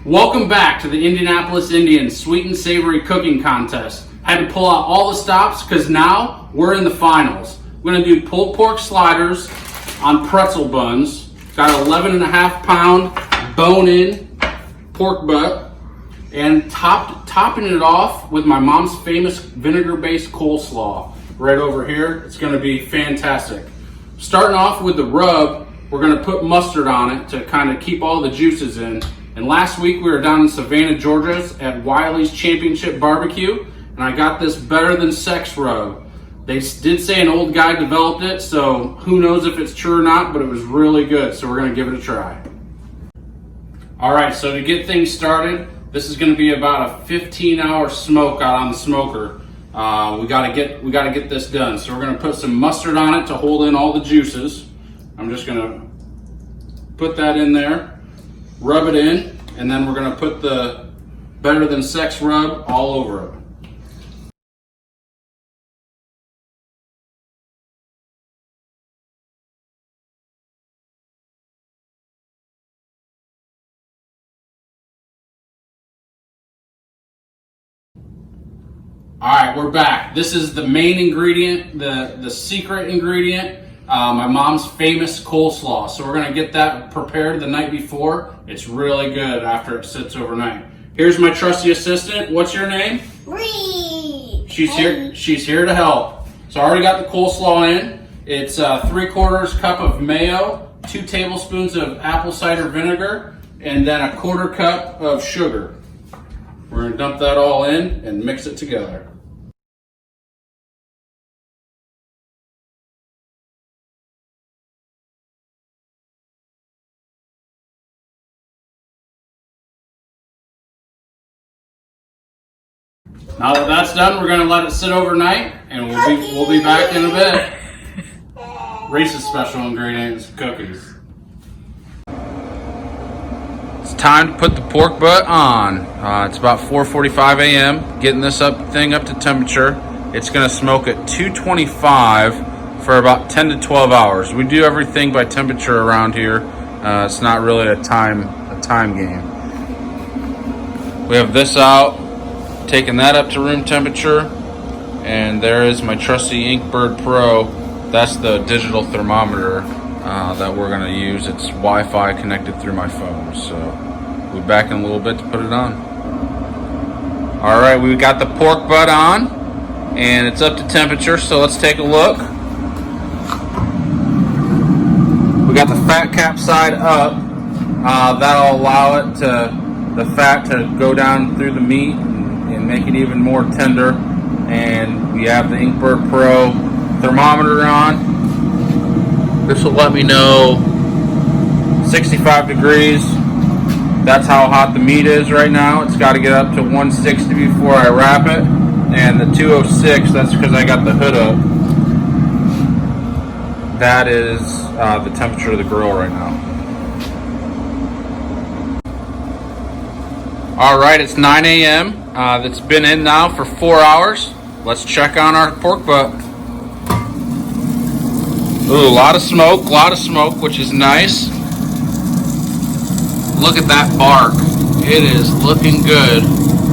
Welcome back to the Indianapolis Indians Sweet and Savory Cooking Contest. Had to pull out all the stops because now we're in the finals. We're going to do pulled pork sliders on pretzel buns. Got 11.5-pound bone-in pork butt, and topping it off with my mom's famous vinegar-based coleslaw right over here. It's going to be fantastic. Starting off with the rub, we're going to put mustard on it to kind of keep all the juices in. And last week we were down in Savannah, Georgia at Wiley's Championship Barbecue, and I got this better than sex rub. They did say an old guy developed it, so who knows if it's true or not, but it was really good, so we're going to give it a try. All right, so to get things started, this is going to be about a 15-hour smoke out on the smoker. We got to get this done. So we're going to put some mustard on it to hold in all the juices. I'm just going to put that in there, rub it in, and then we're going to put the better than sex rub all over it. All right, we're back. This is the main ingredient, the secret ingredient, my mom's famous coleslaw. So we're gonna get that prepared the night before. It's really good after it sits overnight. Here's my trusty assistant. What's your name? Bree. She's here. She's here to help. So I already got the coleslaw in. It's 3/4 cup of mayo, 2 tablespoons of apple cider vinegar, and then 1/4 cup of sugar. We're gonna dump that all in and mix it together. Now that that's done, we're gonna let it sit overnight, and we'll be back in a bit. Reese's special ingredients, cookies. It's time to put the pork butt on. It's about 4:45 a.m. Getting this thing up to temperature. It's gonna smoke at 225 for about 10 to 12 hours. We do everything by temperature around here. It's not really a time game. We have this out. Taking that up to room temperature, and there is my trusty Inkbird Pro. That's the digital thermometer that we're going to use. It's Wi-Fi connected through my phone, so we'll be back in a little bit to put it on. All right, we got the pork butt on, and it's up to temperature, so let's take a look. We got the fat cap side up. That'll allow the fat to go down through the meat and make it even more tender. And we have the Inkbird Pro thermometer on. This will let me know 65 degrees. That's how hot the meat is right now. It's got to get up to 160 before I wrap it. And the 206, that's because I got the hood up. That is the temperature of the grill right now. All right, it's 9 a.m. That's been in now for 4 hours. Let's check on our pork butt. Ooh, a lot of smoke, which is nice. Look at that bark. It is looking good.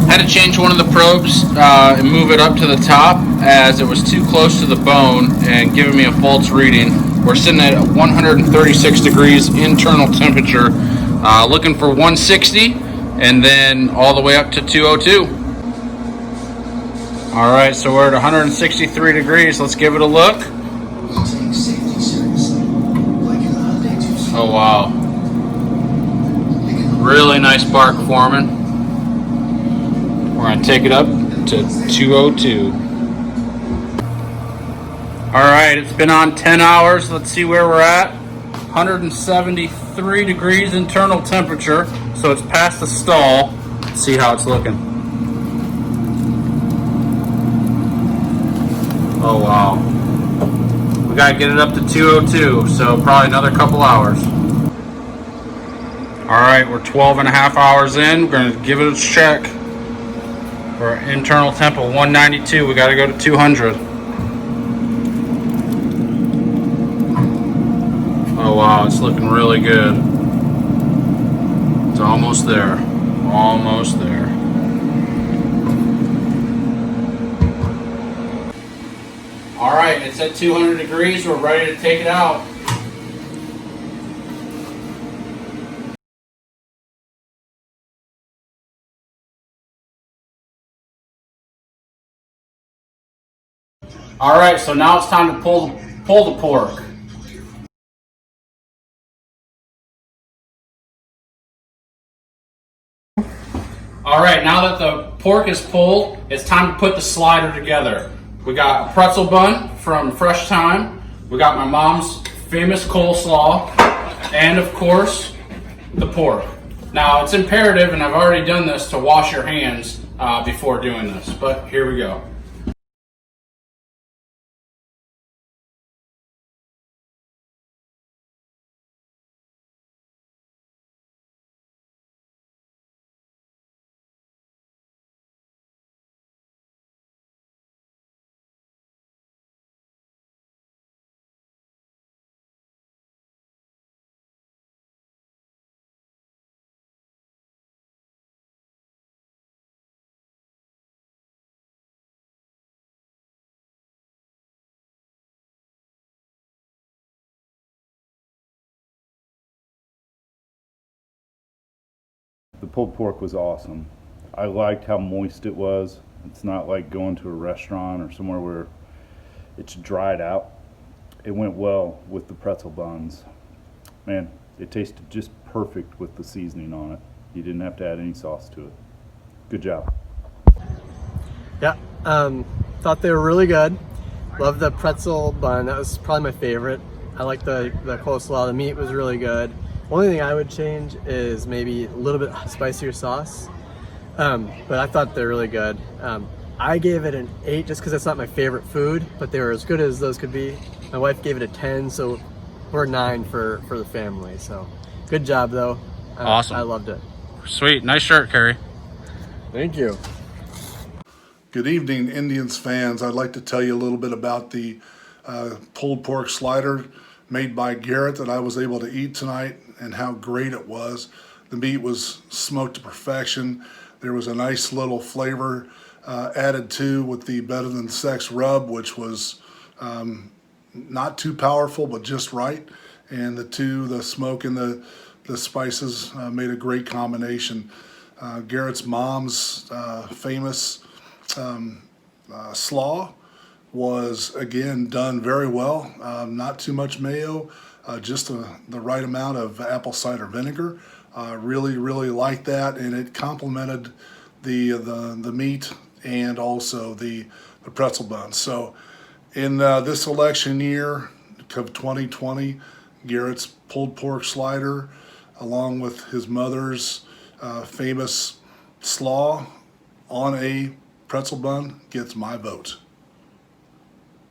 Had to change one of the probes and move it up to the top as it was too close to the bone and giving me a false reading. We're sitting at 136 degrees internal temperature, looking for 160. And then all the way up to 202. All right, so we're at 163 degrees. Let's give it a look. Oh, wow. Really nice bark forming. We're gonna take it up to 202. All right, it's been on 10 hours. Let's see where we're at. 173 degrees internal temperature. So it's past the stall. Let's see how it's looking. Oh, wow. We gotta get it up to 202, so probably another couple hours. All right, we're 12.5 hours in. We're gonna give it a check. For internal temp of 192, we gotta go to 200. Oh, wow, it's looking really good. It's almost there. Almost there. All right, it's at 200 degrees. We're ready to take it out. All right, so now it's time to pull the pork. All right, now that the pork is pulled, it's time to put the slider together. We got a pretzel bun from Fresh Time. We got my mom's famous coleslaw, and of course, the pork. Now, it's imperative, and I've already done this, to wash your hands before doing this, but here we go. The pulled pork was awesome. I liked how moist it was. It's not like going to a restaurant or somewhere where it's dried out. It went well with the pretzel buns. Man, it tasted just perfect with the seasoning on it. You didn't have to add any sauce to it. Good job. Yeah, thought they were really good. Love the pretzel bun. That was probably my favorite. I like the coleslaw. The meat was really good. Only thing I would change is maybe a little bit spicier sauce. But I thought they're really good. I gave it an 8 just because it's not my favorite food, but they were as good as those could be. My wife gave it a 10, so we're 9 for the family. So good job though. Awesome. I loved it. Sweet, nice shirt, Cary. Thank you. Good evening, Indians fans. I'd like to tell you a little bit about the pulled pork slider made by Garrett that I was able to eat tonight and how great it was. The meat was smoked to perfection. There was a nice little flavor added to with the Better Than Sex rub, which was not too powerful, but just right. And the smoke and the spices made a great combination. Garrett's mom's famous slaw was again done very well. Not too much mayo, just the right amount of apple cider vinegar. Really liked that, and it complemented the meat and also the pretzel buns. So in this election year of 2020, Garrett's pulled pork slider, along with his mother's famous slaw on a pretzel bun, gets my vote.